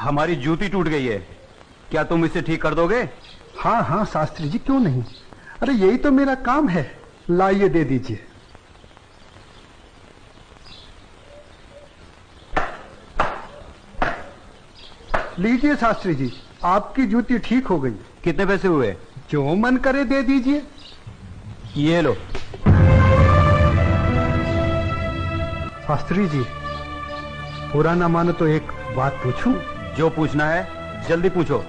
हमारी जूती टूट गई है, क्या तुम इसे ठीक कर दोगे? हाँ हाँ शास्त्री जी, क्यों नहीं। अरे यही तो मेरा काम है। लाइए, दे दीजिए। लीजिए शास्त्री जी, आपकी जूती ठीक हो गई। कितने पैसे हुए? जो मन करे दे दीजिए। ये लो। शास्त्री जी, पूरा ना मानो तो एक बात पूछूं? जो पूछना है जल्दी पूछो,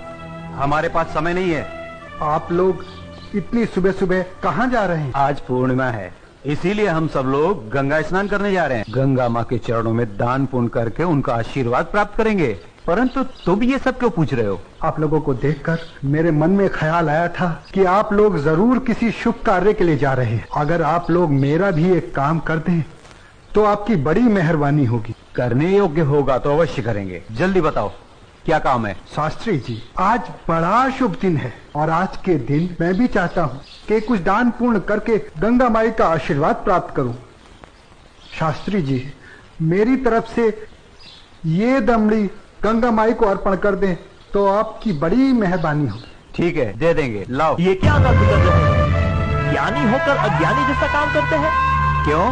हमारे पास समय नहीं है। आप लोग इतनी सुबह सुबह कहाँ जा रहे हैं? आज पूर्णिमा है, इसीलिए हम सब लोग गंगा स्नान करने जा रहे हैं। गंगा माँ के चरणों में दान पुण्य करके उनका आशीर्वाद प्राप्त करेंगे। परंतु तुम ये सब क्यों पूछ रहे हो? आप लोगों को देखकर मेरे मन में ख्याल आया था कि आप लोग जरूर किसी शुभ कार्य के लिए जा रहे हैं। अगर आप लोग मेरा भी एक काम कर दें तो आपकी बड़ी मेहरबानी होगी। करने योग्य होगा तो अवश्य करेंगे। जल्दी बताओ क्या काम है? शास्त्री जी, आज बड़ा शुभ दिन है और आज के दिन मैं भी चाहता हूँ कि कुछ दान पूर्ण करके गंगा माई का आशीर्वाद प्राप्त करूँ। शास्त्री जी, मेरी तरफ से ये दमड़ी गंगा माई को अर्पण कर दें तो आपकी बड़ी मेहरबानी होगी। ठीक है, दे देंगे। लाओ। ये क्या बात कर रहे हैं? ज्ञानी होकर अज्ञानी जैसा काम करते हैं। क्यों,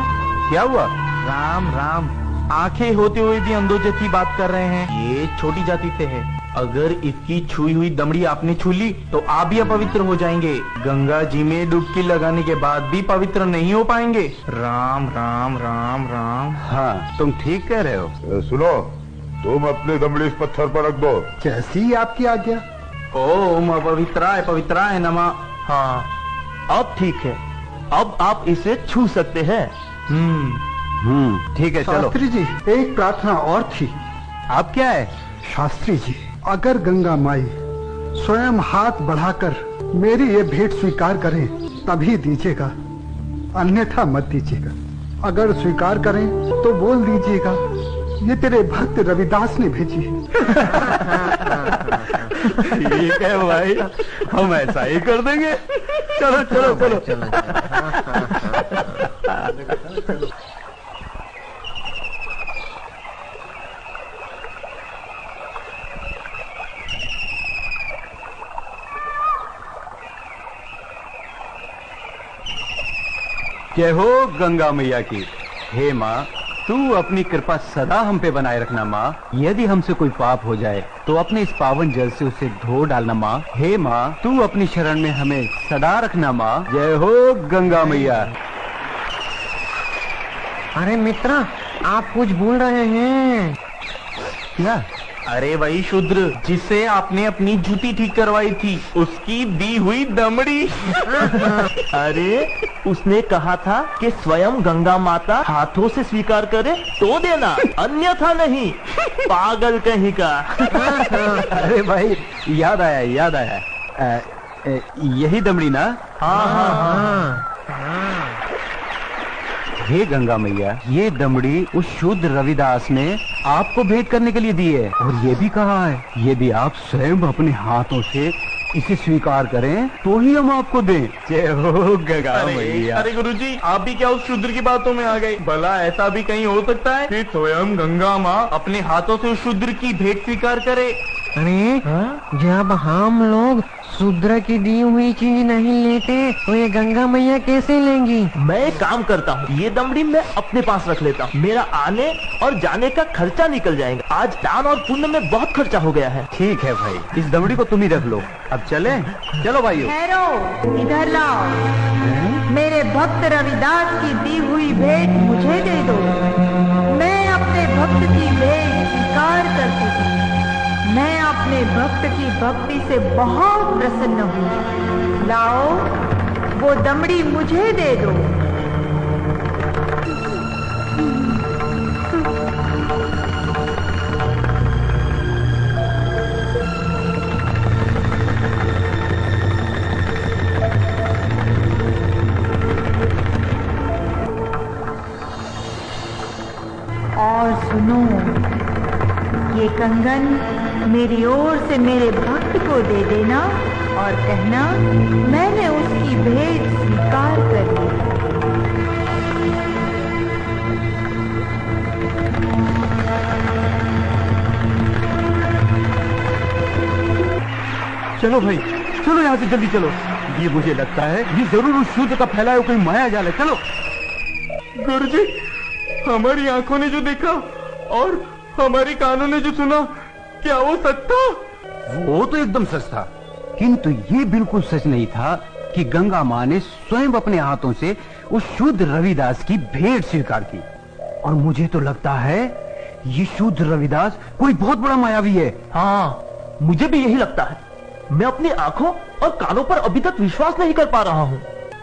क्या हुआ? राम राम, आंखें होते हुए भी अंधों जैसी बात कर रहे हैं। ये छोटी जाति से है, अगर इसकी छुई हुई दमड़ी आपने छू ली तो आप भी अपवित्र हो जाएंगे। गंगा जी में डुबकी लगाने के बाद भी पवित्र नहीं हो पाएंगे। राम राम राम राम। हाँ, तुम ठीक कह रहे हो। सुनो, तुम अपनी दमड़ी इस पत्थर पर रख दो। जैसी आपकी आज्ञा। ओम अपवित्राय पवित्राय नमः। हाँ, अब ठीक है, अब आप इसे छू सकते हैं। ठीक है, चलो। शास्त्री जी, एक प्रार्थना और थी। अब क्या है? शास्त्री जी, अगर गंगा माई स्वयं हाथ बढ़ाकर मेरी ये भेंट स्वीकार करें तभी दीजिएगा, अन्यथा मत दीजिएगा। अगर स्वीकार करें तो बोल दीजिएगा ये तेरे भक्त रविदास ने भेजी है। ठीक है भाई, हम ऐसा ही कर देंगे। चलो चलो चलो। जय हो गंगा मैया की। हे माँ, तू अपनी कृपा सदा हम पे बनाए रखना माँ। यदि हमसे कोई पाप हो जाए तो अपने इस पावन जल से उसे धो डालना माँ। हे माँ, तू अपनी शरण में हमें सदा रखना माँ। जय हो गंगा मैया। अरे मित्रा, आप कुछ भूल रहे हैं। क्या? अरे वही शूद्र जिससे आपने अपनी जूती ठीक करवाई थी, उसकी दी हुई दमड़ी। अरे उसने कहा था कि स्वयं गंगा माता हाथों से स्वीकार करे तो देना, अन्यथा नहीं। पागल कहीं का। अरे भाई, याद आया याद आया। यही दमड़ी ना? हाँ हाँ हाँ। हे गंगा मैया, ये दमड़ी उस शुद्ध रविदास ने आपको भेंट करने के लिए दी है और ये भी कहा है यदि आप स्वयं अपने हाथों से इसे स्वीकार करें तो ही हम आपको दें। जय हो गंगा मैया। अरे गुरुजी, आप भी क्या उस शूद्र की बातों में आ गए? भला ऐसा भी कहीं हो सकता है कि स्वयं गंगा माँ अपने हाथों से उस शूद्र की भेंट स्वीकार करे? अरे जब हम लोग शूद्र की दी हुई चीज नहीं लेते तो ये गंगा मैया कैसे लेंगी? मैं एक काम करता हूँ, ये दमड़ी मैं अपने पास रख लेता हूँ, मेरा आने और जाने का खर्चा निकल जाएगा। आज दान और पुण्य में बहुत खर्चा हो गया है। ठीक है भाई, इस दमड़ी को तुम ही रख लो। अब चले? चलो भाइयों। ठहरो, इधर लाओ। मेरे भक्त रविदास की दी हुई भेंट मुझे दे दो। मैं अपने भक्त की भेंट स्वीकार करती हूँ। मैं अपने भक्त की भक्ति से बहुत प्रसन्न हूँ। लाओ, वो दमड़ी मुझे दे दो। और सुनो, ये कंगन मेरी ओर से मेरे भक्त को दे देना और कहना मैंने उसकी भेंट स्वीकार कर ली। चलो भाई, चलो यहाँ से जल्दी चलो। ये मुझे लगता है ये जरूर उस शूद्र का फैलाया हुआ कोई माया जाल है। चलो। गुरुजी, हमारी आंखों ने जो देखा और हमारे कानों ने जो सुना, क्या वो सच था? वो तो एकदम सच था, किंतु ये बिल्कुल सच नहीं था कि गंगा माँ ने स्वयं अपने हाथों से उस शूद्र रविदास की भेंट स्वीकार की। और मुझे तो लगता है ये शूद्र रविदास कोई बहुत बड़ा मायावी है। हाँ, मुझे भी यही लगता है। मैं अपनी आंखों और कानों पर अभी तक विश्वास नहीं कर पा रहा हूँ।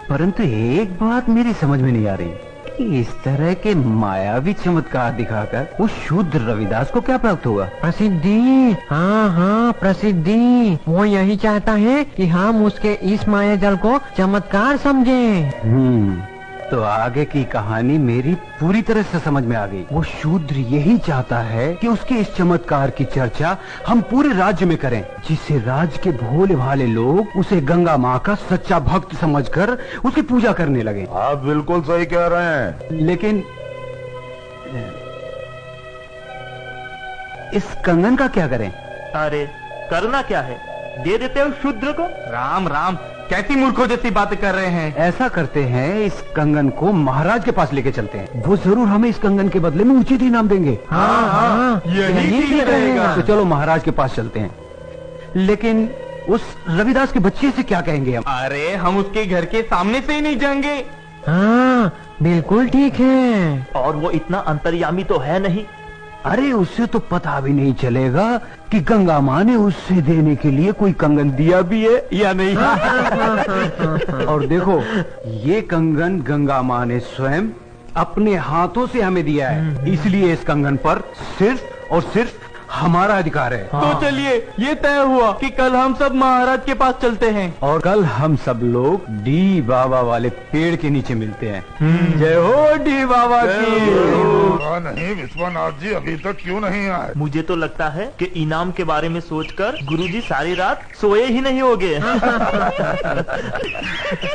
परंतु एक बात मेरी समझ में नहीं आ रही कि इस तरह के मायावी चमत्कार दिखाकर उस शूद्र रविदास को क्या प्राप्त हुआ? प्रसिद्धि। हाँ हाँ, प्रसिद्धि। वो यही चाहता है कि हम उसके इस माया जल को चमत्कार समझें। तो आगे की कहानी मेरी पूरी तरह से समझ में आ गई। वो शूद्र यही चाहता है कि उसके इस चमत्कार की चर्चा हम पूरे राज्य में करें, जिससे राज्य के भोले भाले लोग उसे गंगा माँ का सच्चा भक्त समझकर उसकी पूजा करने लगे। आप बिल्कुल सही कह रहे हैं। लेकिन इस कंगन का क्या करें? अरे करना क्या है, दे देते हो शूद्र को। राम राम, कैसी मूर्खों जैसी बातें कर रहे हैं। ऐसा करते हैं, इस कंगन को महाराज के पास लेके चलते हैं। वो जरूर हमें इस कंगन के बदले में उचित इनाम देंगे। हाँ, यही ठीक रहेगा। तो चलो महाराज के पास चलते हैं। लेकिन उस रविदास के बच्चे से क्या कहेंगे हम? अरे हम उसके घर के सामने से ही नहीं जाएंगे। हाँ, बिल्कुल ठीक है। और वो इतना अंतर्यामी तो है नहीं। अरे उससे तो पता भी नहीं चलेगा कि गंगा माँ ने उससे देने के लिए कोई कंगन दिया भी है या नहीं। और देखो, ये कंगन गंगा माँ ने स्वयं अपने हाथों से हमें दिया है, इसलिए इस कंगन पर सिर्फ और सिर्फ हमारा अधिकार है। तो चलिए, ये तय हुआ कि कल हम सब महाराज के पास चलते हैं। और कल हम सब लोग डी बाबा वाले पेड़ के नीचे मिलते हैं। जय हो डी बाबा की। नहीं विश्वनाथ जी अभी तक क्यों नहीं आए? मुझे तो लगता है कि इनाम के बारे में सोचकर गुरुजी सारी रात सोए ही नहीं होंगे।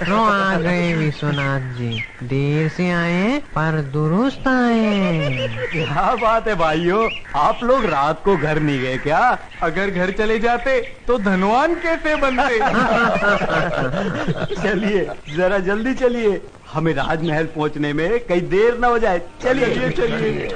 तो आ गए विश्वनाथ जी, देर से आए पर दुरुस्त आए। क्या बात है भाइयों, आप लोग रात को घर नहीं गए क्या? अगर घर चले जाते तो धनवान कैसे बनते? चलिए जरा जल्दी चलिए, हमें राजमहल पहुंचने में कहीं देर न हो जाए। चलिए चलिए।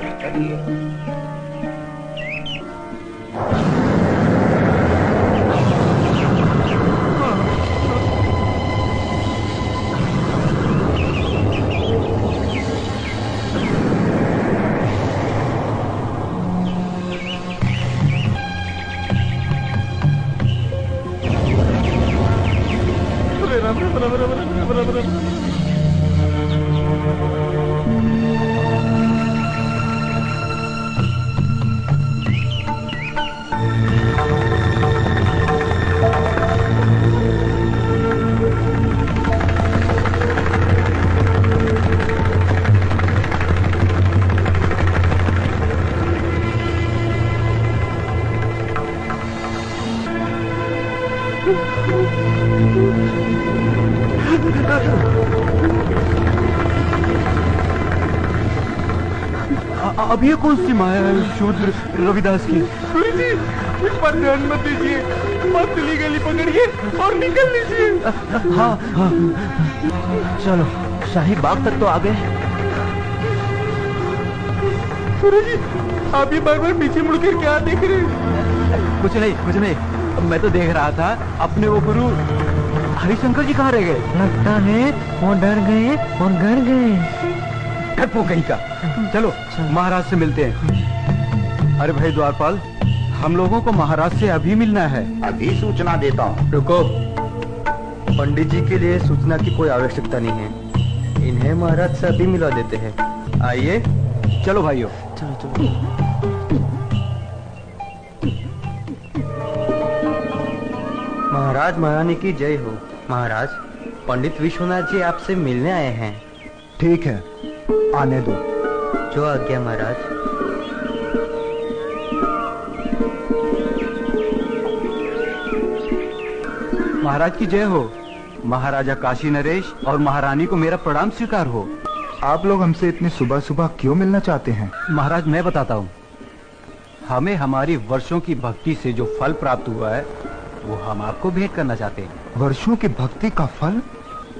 अब ये कौन सी माया है शूद्र रविदास की? गुरुजी, इस पर ध्यान मत दीजिए, पतली गली पकड़िए और निकल लीजिए। हाँ हाँ, चलो, शाही बाग तक तो आ गए। गुरुजी, आप ये बार बार पीछे मुड़कर क्या देख रहे हैं? कुछ नहीं, मैं तो देख रहा था अपने वो गुरु हरिशंकर जी कहाँ रह गए? लगता है वो डर गए और घर गए। वो कहीं का। चलो महाराज से मिलते हैं। अरे भाई द्वारपाल, हम लोगों को महाराज से अभी मिलना है। अभी सूचना देता हूँ। रुको, पंडित जी के लिए सूचना की कोई आवश्यकता नहीं है, इन्हें महाराज से अभी मिला देते हैं। आइए, चलो भाइयों। चलो। महाराज महारानी की जय हो। महाराज, पंडित विश्वनाथ जी आपसे मिलने आए हैं। ठीक है, आने दो। जो आज्ञा महाराज। महाराज की जय हो। महाराजा काशी नरेश और महारानी को मेरा प्रणाम स्वीकार हो। आप लोग हमसे इतनी सुबह सुबह क्यों मिलना चाहते हैं? महाराज मैं बताता हूँ। हमें हमारी वर्षों की भक्ति से जो फल प्राप्त हुआ है वो हम आपको भेंट करना चाहते हैं। वर्षों की भक्ति का फल?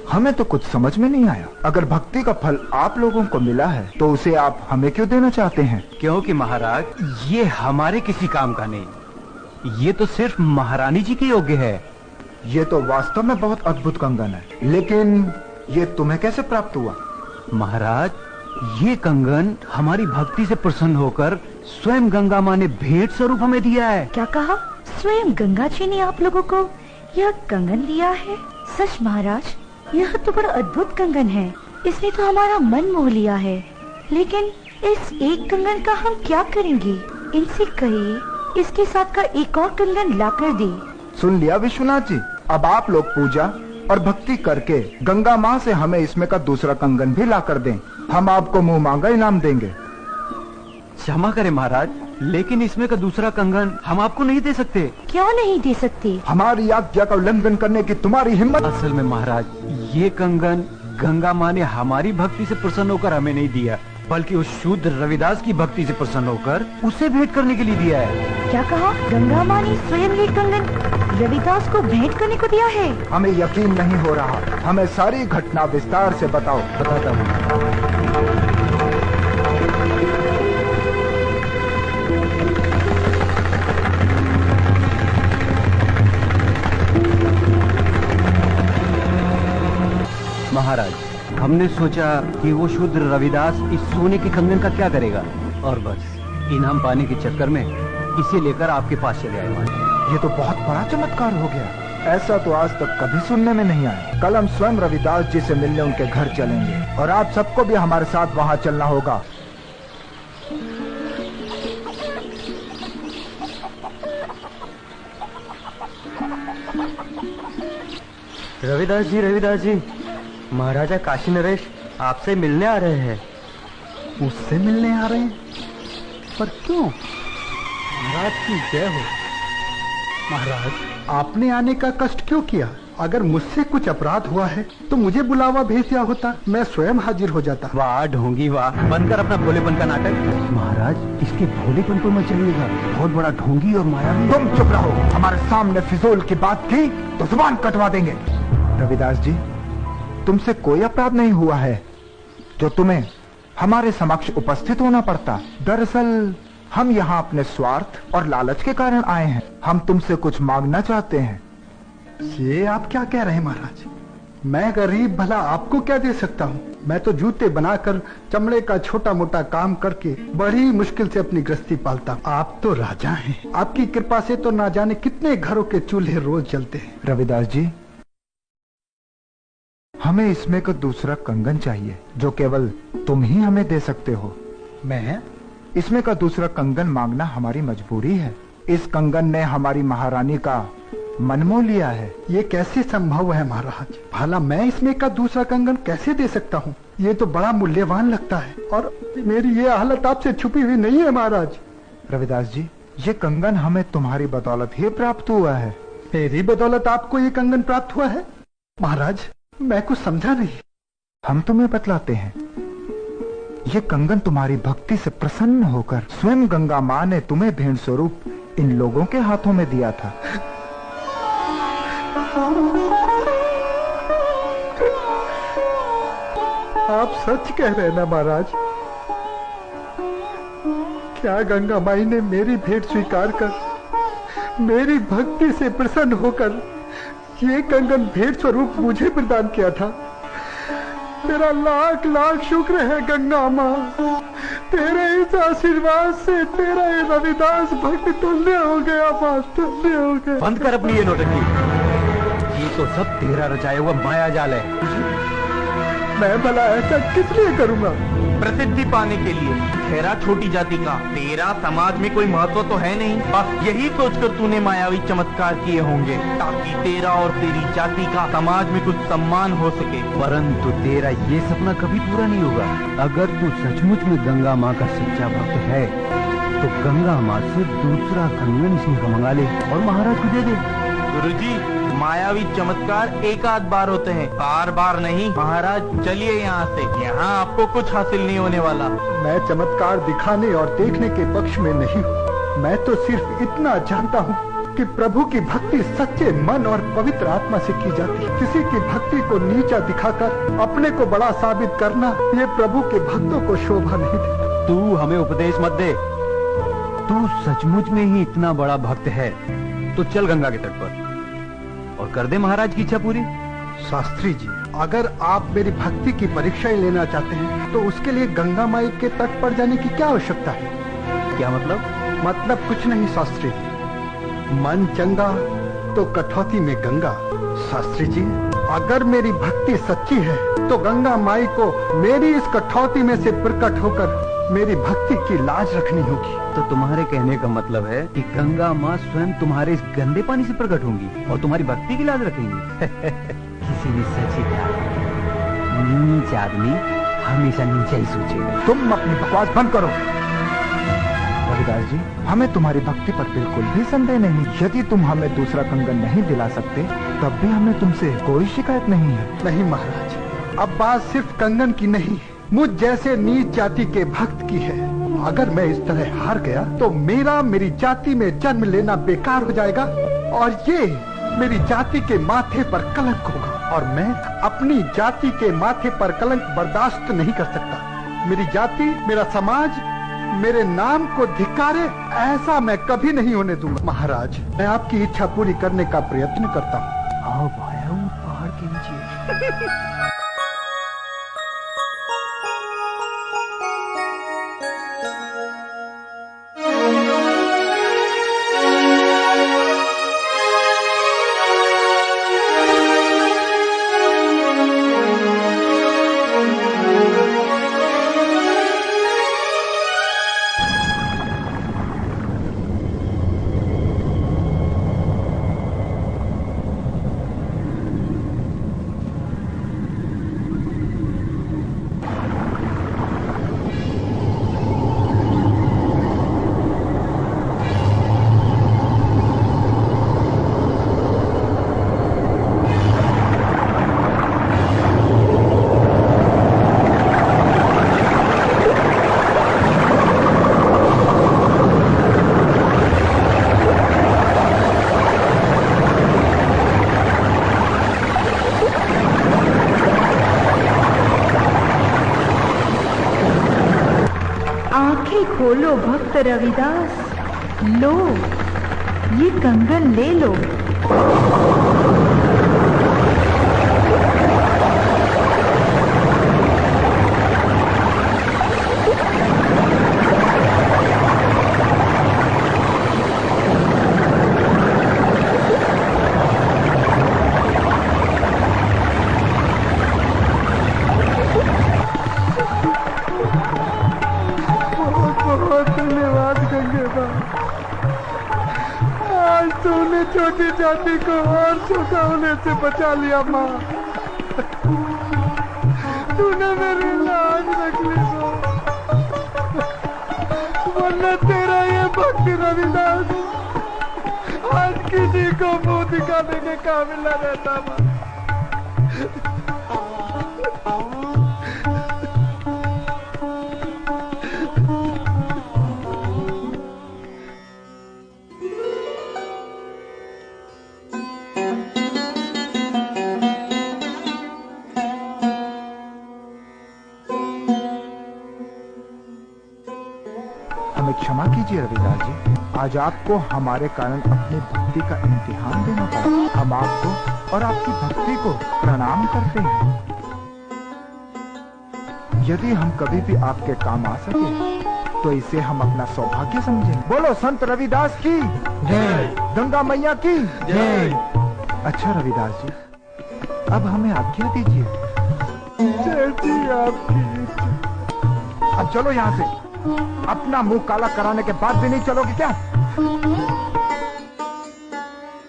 हमें तो कुछ समझ में नहीं आया। अगर भक्ति का फल आप लोगों को मिला है तो उसे आप हमें क्यों देना चाहते हैं? क्योंकि महाराज ये हमारे किसी काम का नहीं, ये तो सिर्फ महारानी जी के योग्य है। ये तो वास्तव में बहुत अद्भुत कंगन है, लेकिन ये तुम्हें कैसे प्राप्त हुआ? महाराज ये कंगन हमारी भक्ति से प्रसन्न होकर स्वयं गंगा माँ ने भेंट स्वरूप हमें दिया है। क्या कहा? स्वयं गंगा जी ने आप लोगों को यह कंगन दिया है? सच महाराज, यह तो बड़ा अद्भुत कंगन है। इसने तो हमारा मन मोह लिया है। लेकिन इस एक कंगन का हम क्या करेंगे? इनसे कहिए इसके साथ का एक और कंगन लाकर दे। सुन लिया विश्वनाथ जी, अब आप लोग पूजा और भक्ति करके गंगा माँ से हमें इसमें का दूसरा कंगन भी ला कर दें। हम आपको मुंह मांगा इनाम देंगे। क्षमा करें महाराज, लेकिन इसमें का दूसरा कंगन हम आपको नहीं दे सकते। क्यों नहीं दे सकते? हमारी आज्ञा का उल्लंघन करने की तुम्हारी हिम्मत? असल में महाराज ये कंगन गंगा माँ ने हमारी भक्ति से प्रसन्न होकर हमें नहीं दिया, बल्कि उस शूद्र रविदास की भक्ति से प्रसन्न होकर उसे भेंट करने के लिए दिया है। क्या कहा? गंगा माँ ने स्वयं ये कंगन रविदास को भेंट करने को दिया है? हमें यकीन नहीं हो रहा। हमें सारी घटना विस्तार से बताओ। बताता हूँ। महाराज हमने सोचा कि वो शूद्र रविदास इस सोने के कंगन का क्या करेगा, और बस इनाम पाने के चक्कर में इसे लेकर आपके पास चले आए। ये तो बहुत बड़ा चमत्कार हो गया। ऐसा तो आज तक कभी सुनने में नहीं आया। कल हम स्वयं रविदास जी से मिलने उनके घर चलेंगे और आप सबको भी हमारे साथ वहाँ चलना होगा। रविदास जी, महाराजा काशी नरेश आपसे मिलने आ रहे हैं। मुझसे मिलने आ रहे हैं? पर क्यों? महाराज की जय हो। महाराज आपने आने का कष्ट क्यों किया? अगर मुझसे कुछ अपराध हुआ है तो मुझे बुलावा भेज दिया होता, मैं स्वयं हाजिर हो जाता। वाह ढोंगी वाह, बंद कर अपना भोलेपन का नाटक। महाराज इसके भोलेपन पर मत चलिएगा, बहुत बड़ा ढोंगी और मायावी। तुम चुप रहो। हमारे सामने फिजूल की बात की तो जुबान कटवा देंगे। रविदास जी, तुमसे कोई अपराध नहीं हुआ है जो तुम्हें हमारे समक्ष उपस्थित होना पड़ता। दरअसल हम यहाँ अपने स्वार्थ और लालच के कारण आए हैं। हम तुमसे कुछ मांगना चाहते हैं। ये आप क्या कह रहे हैं महाराज? मैं गरीब भला आपको क्या दे सकता हूँ? मैं तो जूते बनाकर चमड़े का छोटा मोटा काम करके बड़ी मुश्किल से अपनी गृहस्थी पालता हूँ। आप तो राजा हैं, आपकी कृपा से तो ना जाने कितने घरों के चूल्हे रोज जलते हैं। रविदास जी, हमें इसमें का दूसरा कंगन चाहिए जो केवल तुम ही हमें दे सकते हो। मैं? इसमें का दूसरा कंगन मांगना हमारी मजबूरी है। इस कंगन ने हमारी महारानी का मन मोह लिया है। ये कैसे संभव है महाराज? भला मैं इसमें का दूसरा कंगन कैसे दे सकता हूँ? ये तो बड़ा मूल्यवान लगता है और मेरी ये हालत आपसे छुपी हुई नहीं है महाराज। रविदास जी, ये कंगन हमें तुम्हारी बदौलत ही प्राप्त हुआ है। मेरी बदौलत आपको ये कंगन प्राप्त हुआ है? महाराज मैं कुछ समझा नहीं। हम तुम्हें बतलाते हैं। ये कंगन तुम्हारी भक्ति से प्रसन्न होकर स्वयं गंगा माँ ने तुम्हें भेंट स्वरूप इन लोगों के हाथों में दिया था। आप सच कह रहे हैं ना महाराज? क्या गंगा माई ने मेरी भेंट स्वीकार कर मेरी भक्ति से प्रसन्न होकर ये कंगन भेंट स्वरूप मुझे प्रदान किया था? तेरा लाख लाख शुक्र है गंगा माँ। तेरे इस आशीर्वाद से तेरा ये रविदास भक्त तुल्य हो गया, माँ तुल्य हो गया। बंद कर अपनी ये नौटंकी। ये तो सब तेरा रचाया हुआ माया जाल है। मैं भला ऐसा किस लिए करूँगा? प्रसिद्धि पाने के लिए। ठहरा छोटी जाति का, तेरा समाज में कोई महत्व तो है नहीं। बस यही सोचकर तूने मायावी चमत्कार किए होंगे ताकि तेरा और तेरी जाति का समाज में कुछ सम्मान हो सके। परंतु तेरा ये सपना कभी पूरा नहीं होगा। अगर तू सचमुच में गंगा माँ का सच्चा भक्त है तो गंगा माँ से दूसरा कंगन इसमें का मंगा ले और महाराज को दे दे। गुरुजी, मायावी चमत्कार एक आध बार होते हैं, बार बार नहीं। महाराज चलिए यहाँ से, यहाँ आपको कुछ हासिल नहीं होने वाला। मैं चमत्कार दिखाने और देखने के पक्ष में नहीं हूँ। मैं तो सिर्फ इतना जानता हूँ कि प्रभु की भक्ति सच्चे मन और पवित्र आत्मा से की जाती है। किसी की भक्ति को नीचा दिखाकर अपने को बड़ा साबित करना, ये प्रभु के भक्तों को शोभा नहीं देता। तू हमें उपदेश मत दे। तू सचमुच में ही इतना बड़ा भक्त है तो चल गंगा के तट पर और कर दे महाराज की इच्छा पूरी। शास्त्री जी, अगर आप मेरी भक्ति की परीक्षा ही लेना चाहते हैं तो उसके लिए गंगा माई के तट पर जाने की क्या आवश्यकता है? क्या मतलब? मतलब कुछ नहीं शास्त्री जी, मन चंगा तो कठौती में गंगा। शास्त्री जी, अगर मेरी भक्ति सच्ची है तो गंगा माई को मेरी इस कठौती में से प्रकट होकर मेरी भक्ति की लाज रखनी होगी। तो तुम्हारे कहने का मतलब है कि गंगा माँ स्वयं तुम्हारे इस गंदे पानी से प्रकट होंगी और तुम्हारी भक्ति की लाज रखेंगी। किसी ने सच ही कहा, नीच आदमी हमेशा नीचा ही सोचेगा। तुम अपनी बकवास बंद करो। रविदास जी, हमें तुम्हारी भक्ति पर बिल्कुल भी संदेह नहीं। यदि तुम हमें दूसरा कंगन नहीं दिला सकते तब भी हमें तुमसे कोई शिकायत नहीं है। नहीं महाराज, अब बात सिर्फ कंगन की नहीं, मुझ जैसे नीच जाति के भक्त की है। अगर मैं इस तरह हार गया तो मेरी जाति में जन्म लेना बेकार हो जाएगा और ये मेरी जाति के माथे पर कलंक होगा और मैं अपनी जाति के माथे पर कलंक बर्दाश्त नहीं कर सकता। मेरी जाति, मेरा समाज मेरे नाम को धिक्कारे, ऐसा मैं कभी नहीं होने दूंगा। महाराज, मैं आपकी इच्छा पूरी करने का प्रयत्न करता हूँ। आओ भाया, पहाड़ के नीचे। खोलो भक्त रविदास, लो ये कंगन ले लो। तूने छोटी जाति को और छोटा होने से बचा लिया माँ। तूने मेरी लाज रख ली वरना तेरा ये भक्त रविदास आज किसी को मुंह दिखाने के काबिल न रहता माँ। हमें क्षमा कीजिए रविदास जी, आज आपको हमारे कारण अपनी भक्ति का इम्तिहान देना पड़ा। हम आपको और आपकी भक्ति को प्रणाम करते हैं। यदि हम कभी भी आपके काम आ सके तो इसे हम अपना सौभाग्य समझें। बोलो संत रविदास की जय, गंगा मैया की जय। अच्छा रविदास जी, अब हमें आज्ञा दीजिए। जय जी आपकी। अब चलो यहाँ से। अपना मुंह काला कराने के बाद भी नहीं चलोगे क्या?